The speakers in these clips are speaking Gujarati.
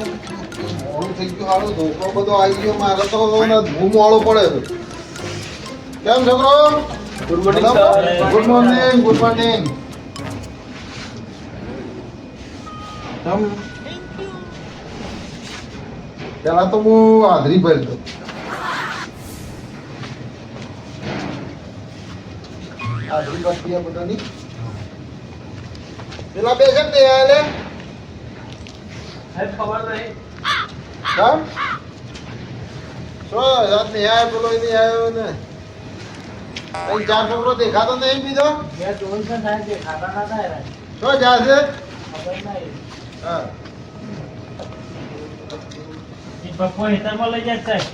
મોડું થઈ ગયું હારું ધોકો બધો આવી ગયો મારે તો હું મોડો પડે કેમ છોકરો good morning sir. Good morning good morning પેલા તો હું હાજરી ભરી દઉં હાજરી ભરતી આ બધાની પેલા બે છે ને લે ખબર નહીં. કામ શું યાદ નહીં આવ્યો પેલો નહીં આવ્યો ને અહીં ચાર છોકરો દેખાતો નહીં બીજો મેં જોયું છે સાહેબ કે ખાતા ના થાય શું જાશે ખબર નહીં. હા એ પપ્પો હેતરમાં લઈ જાય સાહેબ.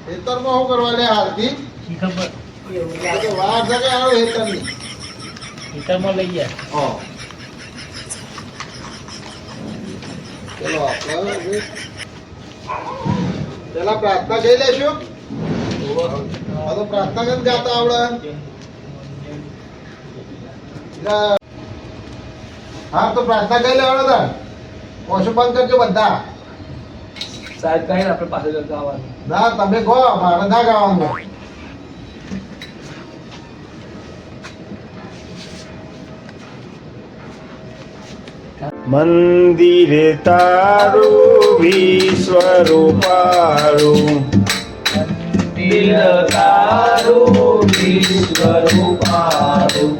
ખેતરમાં શું કરવા લે હાલથી શી ખબર એ તો વાર છે કે આવો ખેતરની હેતરમાં લઈ જાય. હા ચલો આપણે પેલા પ્રાર્થના કરી લેશું આ તો પ્રાર્થના કેમ ગાતા આવડે હા તો પ્રાર્થના કરી લે આવડે તાર ઓછું બંધ કરજો બધા સાહેબ કહીને આપણે પાછળ જતા આવવાનું. ના તમે કહો મારે ના ગાવાનું મંદિરે તારું વિશ્વરૂપાળું મંદિર તારું વિશ્વરૂપાળું.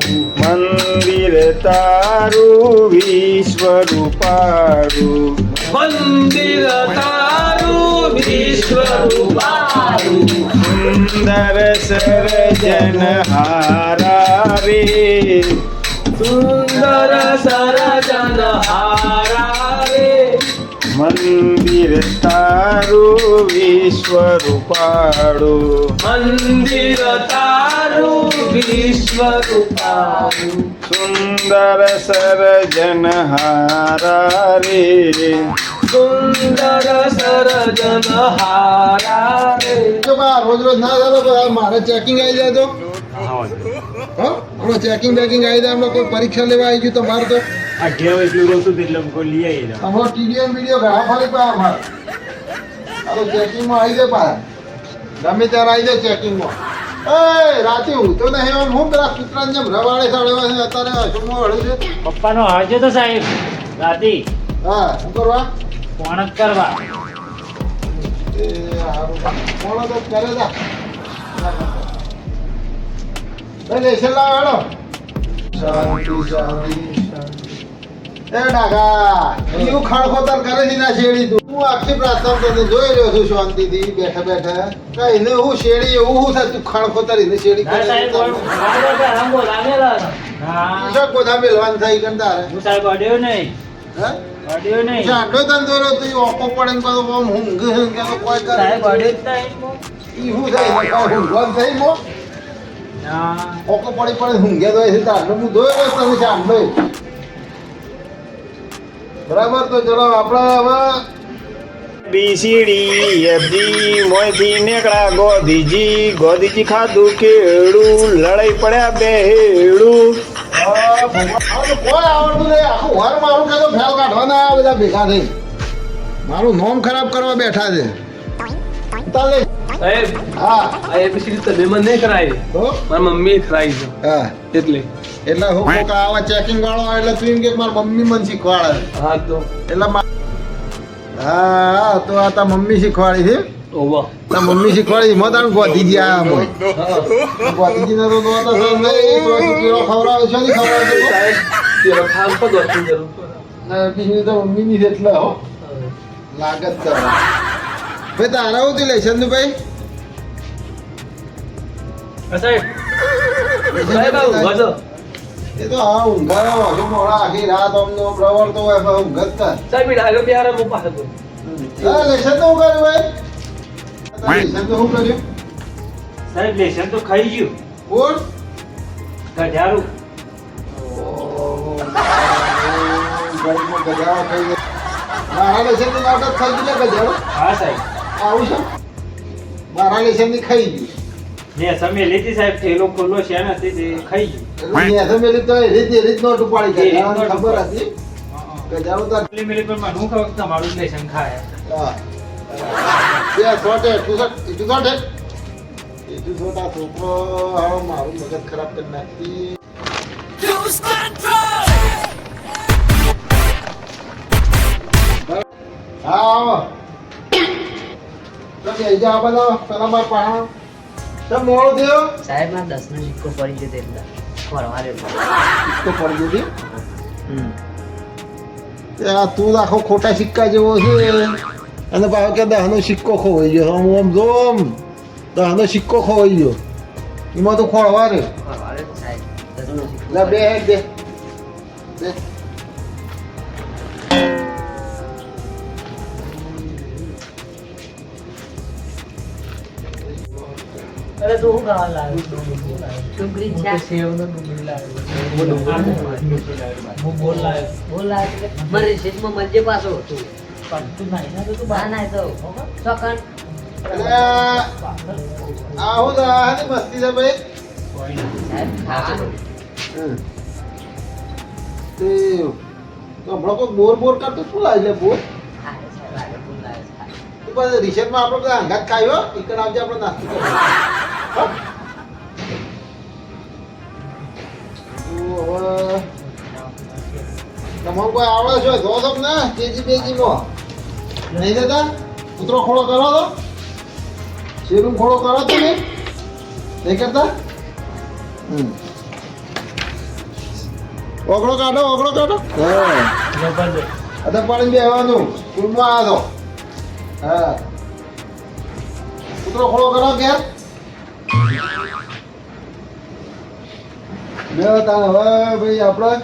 મંદિર તારું વિશ્વરૂપાળું મંદિર તારું વિશ્વરૂપાળું. સુંદર સર્જન હારા રે સુંદર સરજન હારા રે. મંદિર તારું વિશ્વરૂપાળું મંદિર તારું વિશ્વરૂપાળું. સુંદર સર્જન હારા રે સુંદર સરજન હારા રે. જો બા રોજ રોજ ના જાતો તો મારે ચેકિંગ આવી જાય તો હા હમણાં ચેકિંગ બેકિંગ આવી જાય હમણાં કોઈ પરીક્ષા લેવા આવી ગયું તમારે તો અમારો ટીડીએમ વિડીયો ઘણા ફરી પાયા અમારે આ તો ચેકિંગમાં આવી જાય પાયા ગમે ત્યારે આવી જાય ચેકિંગમાં એ રાતે હું તો નહીં આમ હું પેલા કૂતરાને જેમ રવાડે સાડેવા છે અત્યારે અશુમાં હળું છે પપ્પાનો આવજો તો સાહેબ રાતી હા શું કરવા ફોન જ કરવા. એ હારું કોણો તો કરે જા લેશન લાવ હેડો શાંતિ શાંતિ એ ડાગા એવું ખડખોતર કરે છે ના શેડી તું હું આખી પ્રાર્થના તને જોઈ રહ્યો છું શાંતિથી બેઠા બેઠા કઈ ને હું શેડી એવું હું થાય તું ખડખોતર એને શેડી ના સાહેબ કરે આરામ બોલાવેલા. હા શું કોથા મેલવાન થઈ કંતા રે હું સાહેબ અડ્યો નહીં. હે અડ્યો નહીં. જાડો તને દોરો તું ઓકો પડે ને બધું આમ ઊંઘ કે તો કોઈ કરે સાહેબ અડ્યો જ નહીં. ઈ હું થાય ને કોઈ ઊંઘવાન થઈ મો ના ઓકો પડી પડે ઊંઘે તો છે તારનો હું જોયો તમે જાડો બરાબર તો ચલો આપણે હવે બીસીડી એફજી મોયથી નીકળ્યા ગોધીજી ખાધું કેળું લડાઈ પડ્યા બેહેડું કોઈ આવડતું નહીં આખું ઘર મારું કહેતો ફેલ કાઢવાના આ બધા ભેગા થઈ મારું નોમ ખરાબ કરવા બેઠા છે ચાલે સાહેબ હા આ એબીસીડી તમે મને નહીં કરાવી તો મારી મમ્મીએ કરાવી છે હા એટલે એટલે હું કોક આવા ચેકિંગ વાળો આવે એટલે તું એમ કે મારી મમ્મી મને શીખવાડે હા તો એટલે હા તો આ તા મમ્મી શીખવાડી છે ઓવા તા મમ્મી શીખવાડી મત આમ ગોધીજી આ મોય ગોધીજી ને તો તો નહીં તો કેળો ખવડાવે છે નહીં ખવડાવે છે સાહેબ તેરો ખામ પર દોસ્તી જરૂર બીજી તો મમ્મી ની એટલે હો લાગત કરે ભાઈ તારા હું લેશન નું ભાઈ સાહેબ સાહેબ આવું વાજો એ તો હા ઊંઘાનો હજુ મોડા આખી રાત અમનો પ્રવર્તો હોય પણ ઊંઘ જ થાય સાહેબ એ ડાયરો બિહાર મો પાસે તો લેશન તો હું કર્યું ભાઈ લેશન તો હું કર્યું સાહેબ લેશન તો ખાઈ ગયું. કોણ ગજારું. ગરીબમાં ગજારો ખાઈ ગયો મારા લેશન ની નાટક થઈ ગયું ને ગજારો હા સાહેબ આવું છે મારા લેશન ની ખાઈ ગયું ને સમય લીધી સાહેબ થેલો ખુલ્લો છે ને તે ખાઈ ગયું. એટલે મેં તો મેલી તો રીત નો ટુપાડી એ ગઈ રીતનો ખબર હતી ગજાનું તાર એટલે મેલે પણ મને હું ખબર કે તમારું લેશન ખાય હા બે સોટે તું સોટે તું સોટા છોકરો હાવ મારું મગજ ખરાબ કરી નાખતી હા આવો તો બે જા બધો પેલા માર પાહા તો મોડો થયો સાહેબ માં 10 નો સિક્કો પડી ગયો એટલે ફરવા રે સિક્કો પડી ગયો ત્યાં તું આખો ખોટા સિક્કા જેવો છે અને પાછો કે દહનો સિક્કો ખોવાઈ ગયો આમ આમ જો આમ દહનો સિક્કો ખોવાઈ ગયો એમાં તો ખોળવા રે ફરવા રે સાહેબ 10 નો સિક્કો લે બે હેડ દે દે અરે તો હું ગાવા લાવ્યો ડુંગળી છે સેવ નો ડુંગળી લાવ્યો હું બોલ લાવ્યો મારી સીટમાં મંજે પાછો હતો પણ તું નહીં ના તો તું બહાર ના તો ચોકન આહો હાની મસ્તી છે ભાઈ સાહેબ ખાવાનું તે તો હમણાં કોઈ બોર બોર કરતો શું લાવી લે બોર સાહેબ લાગે બોલ લાવ્યો તું પાછું રિસેન્ટમાં આપણે બધા અંગાત ખાયો ઈકડ આવજે આપણે નાસ્તો કરીએ હા? તમારું કોઈ આવડે છે જો તો ને કેજી બેજીમાં નહીં દેતા કૂતરો ખોળો કરો તો શેરું ખોળો કરો તો નહીં કરતા ઓગળો કાઢો હા અત્યારે પાણી બેહવાનું સ્કૂલમાં આવ્યો હા કૂતરો ખોળો કરો ઘેર બે તાણ હવે ભાઈ આપણે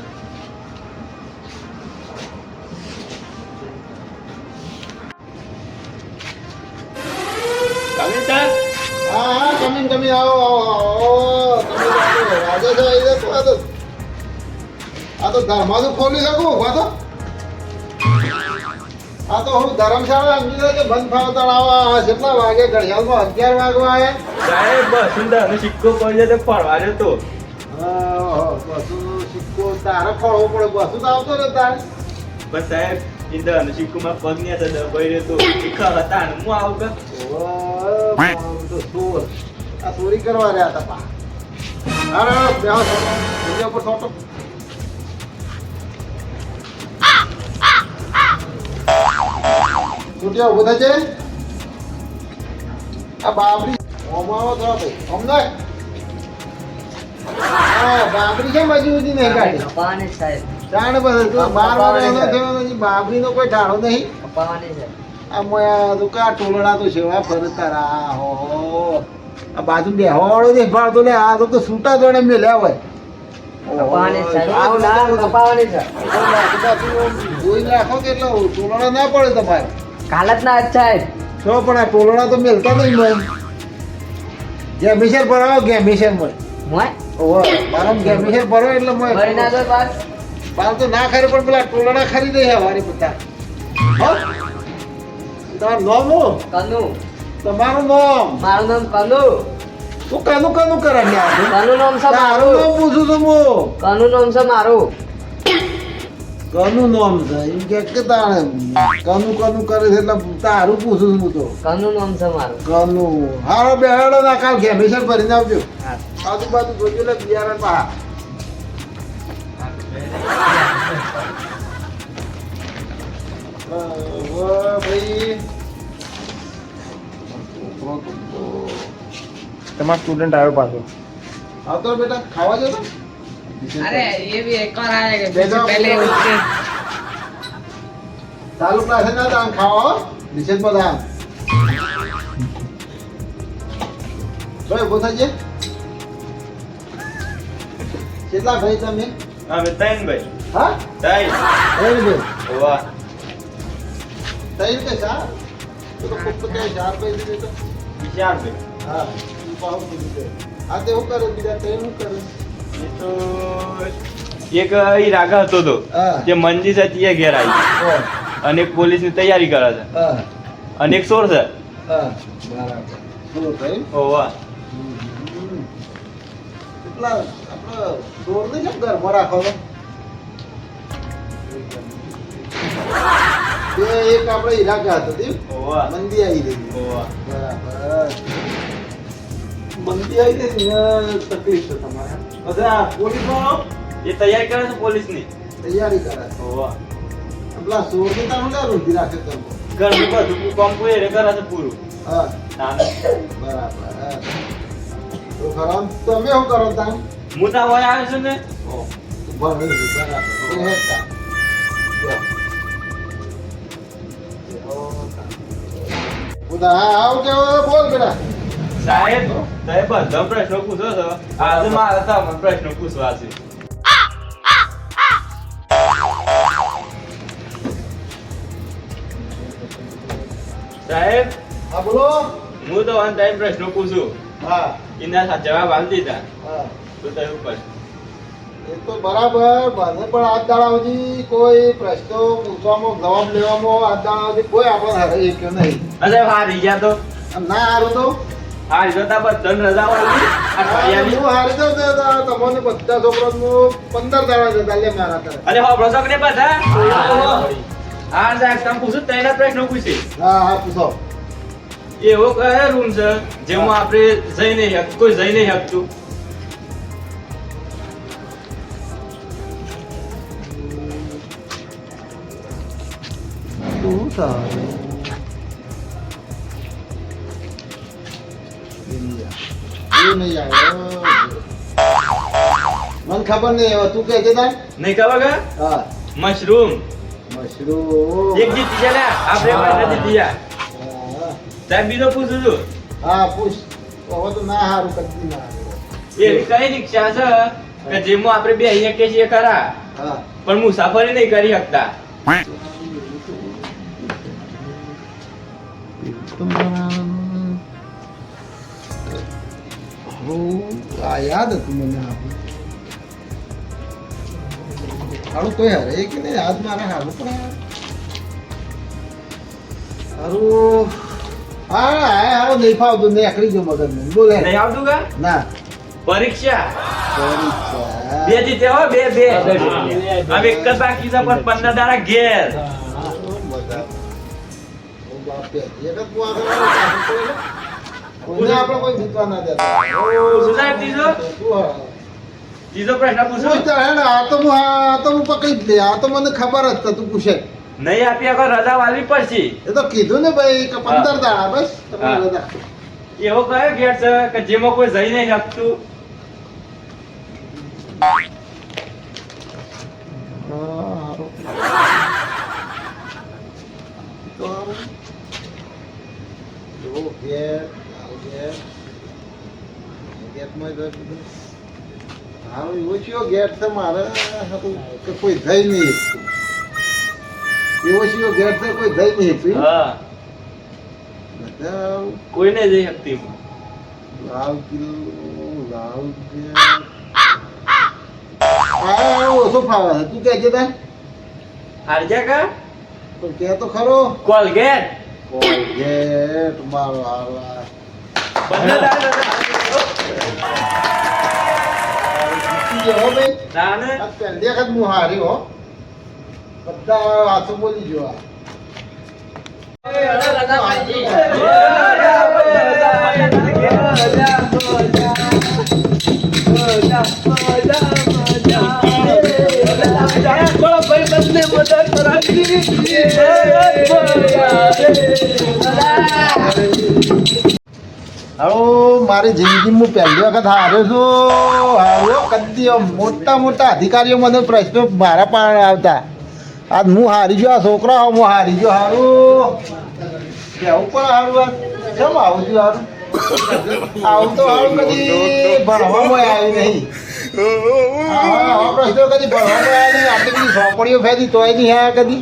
હા કમી આવો રાજેશ આ તો ધર્માનું ખોલી શકું આ તો હું ધર્મશાળા સમજી દે કે બંધ ફાવતા આવા કેટલા વાગે ઘડિયાળમાં 11 વાગવા આવ્યા સાહેબ બસ સુંદર સિક્કો પડી જાય તો ફરવા જતો બસુ સિક્કો તારે ખોળવો પડે બસુ તો આવતો ને તારે બસ સાહેબ ઇન્દર અને સિક્કોમાં પગ ને હતા ભાઈ રહેતો શીખા હતા ને હું આવું કે તો ચોર આ ચોરી કરવા રહ્યા હતા પા અરે બેહો બીજા ઉપર છોટો છૂટ્યા ઉભો થાય છે આ બાબરી ઓમાવો થયો ભાઈ અમને હા બાબરી છે મજૂરી નહીં કાઢી કપાવાને સાહેબ જાણે બસ તું 12 વાગ્યાનો થયો નથી બાબરીનો કોઈ ઢાળો નહીં કપાવાને છે આ મોયા તું કા ટોલડા તો સેવા ફરતા રા હો આ બાજુ બેહવાળો નહીં ફાળતો લે આ તો છૂટા દોડે મેલ્યા હોય કપાવાને સાહેબ આવું ના કપાવાને છે જોઈ રાખો કે એટલે ટોલડા ના પડે તમારે કાલત ના સાહેબ તો પણ આ ટોલડા તો મેલતા નહીં મળે ગેમિશર ભરાવો ગેમિશર મળે મોય ઓહો બારમ ગેમિશર ભરો એટલે મળે ભરી ના દો બસ બાર તો ના ખરી પણ પેલા ટોલડા ખરીદે છે વારી બધા હો તમારું નામ હું કનુ તમારું નામ મારું નામ કનુ તું કાનું કરે ને આ કનુ નામ છે તારું મારું નામ પૂછું છું હું કનુ નામ છે મારું કનું નામ છે એમ કે તાણે કનું કરે છે એટલે તારું પૂછું છું હું તો કનુ નામ છે મારું કનું હારો બેહાડો ના કાલ ગેમિશર ભરીને આવજો હા આજુબાજુ જોજો લે બિયારણ પા ભાઈ તમારો સ્ટુડન્ટ આવ્યો પાછો આવતો બેટા ખાવા જતો अरे ये भी एक और आएगा जैसे पहले उसके ચાલુ ક્લાસે ના દાન ખાવા રિસેસ માં દાન ભાઈ ઉભો થજે કેટલા ભાઈ તમે અમે ત્રણ ભાઈ હા ત્રણ ભાઈ વાહ ત્રણ કે ચાર તો ફક્ત કે ચાર ભાઈ દીધે તો ચાર ભાઈ હા તું પાવ દીધે આ તે હું કરે બીજા ત્રણ હું કરે એ તો એક ઈ રાગા હતો તો હા. જે મંજી છે તે ઘેર આવી ઓ અને એક પોલીસની તૈયારી કરે છે હા અને એક સોર છે હા બરાબર બોલો ભાઈ ઓ વાહ કેટલા આપણે દોડ નહીં કેમ ઘરમાં રાખો તો એક આપણે ઈલાકા હતો તે ઓવા મંદી આવી રહી ઓવા બરાબર મંદી આવી ને તકલીફ છે તમારે પછી આ પોલીસમાં એ તૈયાર કરે છે પોલીસની તૈયારી કરે ઓવા પેલા સોર ને તારું ના રૂંધી રાખે તમે ઘરનું બધું કામ પૂરે કરે છે પૂરું હા તાને બરાબર તો ખરા તમે શું કરો તાન હું ના હોય આવ્યો છું ને ભણી બરાબર એ હેતા ઉદા આવ કેવો બોલ બેટા સાહેબ તમે બધા પ્રશ્નો પૂછો છો આજે મારે તમને પ્રશ્નો પૂછવા છે સાહેબ હા બોલો હું તો one time પ્રશ્નો પૂછું હા એના જવાબ આપી દીધા હા તો તમે શું કરશો એ તો બરાબર મને પણ આજ દાડા સુધી કોઈ પ્રશ્નો પૂછવામાં જવાબ લેવામાં આજ દાડા સુધી કોઈ આપણને હારે એક નહીં અરે હારી ગયા તો આમ ના હારું તો હારી જતા બધાને રજા વાળી હું હારી જાઉં ને તો તમને બધા છોકરાનું 15 દાડા જતા લે મારા કરે અરે હો બ્રોસક ને બધા હા સાહેબ તમે પૂછો તેના પ્રશ્નો પૂછી હા હા પૂછો એવો કયો રૂમ છે જેમાં આપણે જઈ નહીં શકતું કોઈ જઈ નહીં શકતું શું થાય એ નહીં આવ્યો મને ખબર નહીં હવે તું કે છે તાર નહીં ખબર કે હા મશરૂમ મશરૂમ એક જીતી છે ને આપણે પણ નથી જીત્યા હા, સાહેબ બીજો પૂછું છું હા પૂછ હવે તો ના હારું કદી ના હારું. એવી કઈ રિક્ષા છે કે જેમાં આપણે બે અહીંયા કે છીએ ખરા હા પણ મુસાફરી નહીં કરી શકતા આ યાદ હતું મને હારું કોઈ હારે એ કે નહીં યાદ મારે હારું પણ હારું હા હારું નહીં ફાવતું નહીં આખરી ગયો મગજ ને બોલે નહીં આવતું કા ના પરીક્ષા પરીક્ષા. બે જીતે હો બે બે હવે એક જ બાકી છે પણ 15 દાડા ઘેર બધા. ઓ બાપે, એક જ પુઆ કરવાનો કાઢો તો એને. કોઈને આપણે કોઈ જીતવા ના દેતા. શું સાહેબ ત્રીજો? શું હા? ત્રીજો પ્રશ્ન પૂછો પૂછ તારે હેડ, આ તો હું પકડી જ લે. આ તો મને ખબર જ છે, તું પૂછે. નહીં આપી આગળ રજા વાળવી પડશે એ તો કીધું ને ભાઈ કે 15 દાડા બસ તમે હા. બધા. એવો કયો ગેટ છે કે જેમાં કોઈ જઈ નહીં શકતું હારું. તો હારું. જો ગેટ, આવું ગેટ. ગેટમાં જો કીધું. હારું, એવો કયો ગેટ છે મારે હારું કે કોઈ જઈ નહીં શકતું. એવો કયો ગેટ છે કોઈ જઈ નહીં શકતું. હા બધા કોઈ નહીં જઈ શકતી લાવ કિલો લાવ ગેટ. આ ઓછો ફાવે છે. તું કે તાર હારજા કા તો કે તો ખરો. કોલગેટ કોલગેટ મારો હારવા. 15 દાડા જીતી ગયો હો ભાઈ. તાને આ પહેલી વખત હું હાર્યો હો. બધા વાતો બોલી ગયો આ. હાલો, મારી જિંદગીમાં પહેલી વખત હાર્યો છું. હારો કદી આમ મોટા મોટા અધિકારીઓ મને પ્રશ્નો મારા પાસે આવતા. આજ હું હારી ગયો. આ છોકરા હું હારી ગયો. હારું કેવું પણ હારું. આ કેમ આવું છું હારું? આવું તો હારું કદી ભણવામાં આવ્યું નહીં. આવા પ્રશ્નો કદી ભણવામાં આવ્યા નહીં. આટલી બધી ચોપડીઓ ફેરી તોય નહીં આવ્યા કદી.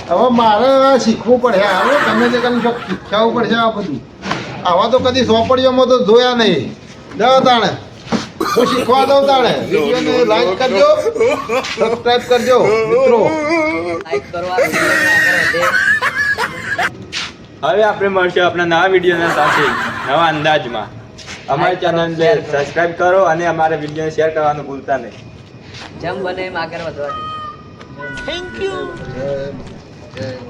હવે મારે શીખવું પડશે. હારું ગમે તે કરીને શીખવું પડશે આ બધું. આવા તો કદી ચોપડીઓમાં તો જોયા નહીં. જાઓ તાણે હું શીખવા દઉં તાણે. વિડીયોને લાઈક કરજો, સબસ્ક્રાઇબ કરજો મિત્રો. લાઈક કરવા વિડીયો ના કરો તે હવે આપણે મળશું આપણા નવા વિડીયોના સાથે નવા અંદાજમાં અમારી ચેનલને સબસ્ક્રાઇબ કરો અને અમારા વિડીયોને શેર કરવાનું ભૂલતા નહીં જેમ બને એમ આગળ વધવા દે. Thank you. જય